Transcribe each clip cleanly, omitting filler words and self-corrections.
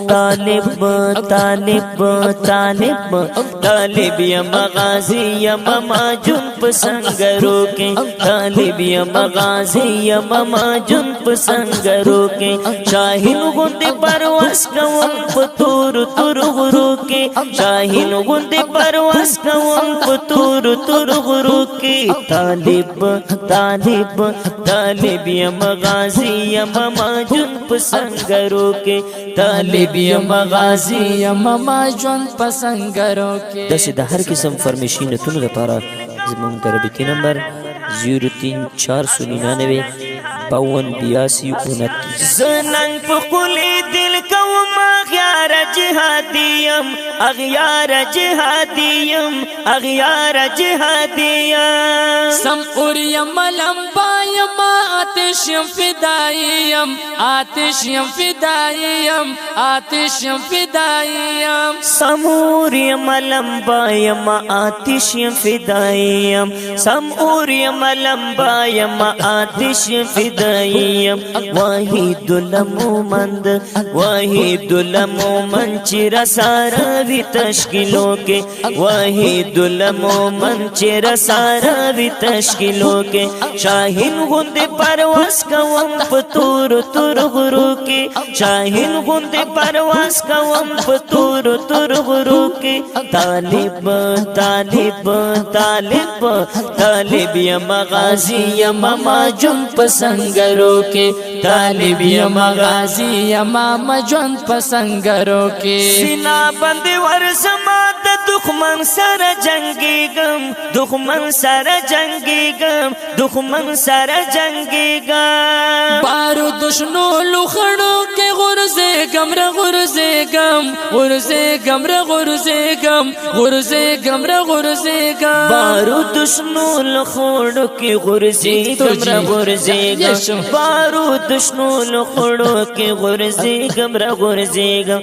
طالب طالب طالب طالب یم غازی یم ماجن پسنگرو کے طالب یم غازی یم ماجن پسنگرو کے شاہین گند پرواز کوم پتور تر غرو کے شاہین گند پرواز کوم پتور تر غرو کے طالب طالب طالب یم غازی یم ماجن پسنگرو کے طالب یم غازی یم ماجن پسنگرو کے دسې د هر قسم فرمیشینتونو لپاره زموږ د رابطې نمبر 03499 528229 زننګ په خولې دل کوم اغیار جهادیم اغیار جهادیم اغیار جهادیم سم اوریم لمبایم آتش فدایم آتش فدایم آتش فدایم سموریم لمبایم آتش فدایم سموریم لمبایم آتش فدایم واحد المومند واحد المومن چر سارا وی تشکیلوں کے واحد المومن چر سارا وی تشکیلوں کے شاہین غند پرواز کوم پتور تر غرو کے شاہین غند پرواز کوم پتور تر غرو کے طالب طالب طالب طالب یم غازی یم ماجن پسنگرو کے طالب یم غازی یم ماجن پسنگرو کے سینا بند ورزما د دښمن سره جنگیږم دښمن سره جنگیږم دښمن سره جنگیږم بارو دشنو لوخړو کې غرزېږم را غرزېږم غرزېږم را غرزېږم غرزېږم را غرزېږم بارو دشنو لوخړو کې غرزېږم را غرزېږم بارو دشنو لوخړو کې غرزېږم را غرزېږم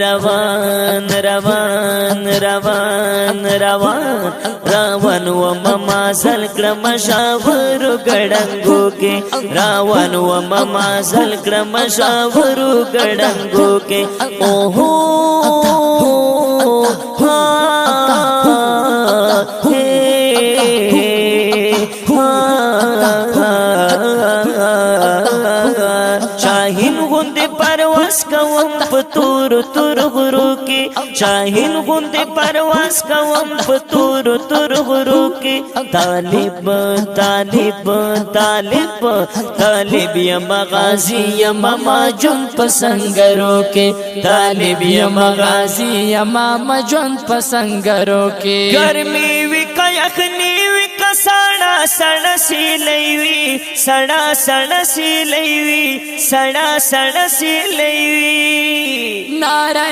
روان روان روان روان روان و مما زل کړم شاور ګړنګو کې روان و مما زل کړم شاور ګړنګو کې اوهو ها شاہین غند پرواز کوم پتور تر غرو کے شاہین غند پرواز کوم پتور تر غرو کے طالب طالب طالب طالب یم غازی یم ماجن پسنگرو کے طالب یم غازی یم ماجن پسنگرو کے گرمی وی کا یخنی وی کا سڑا سڑا سی لیوی سڑا سڑا سی لیوی سڑا سڑا سی لیوی نعرہ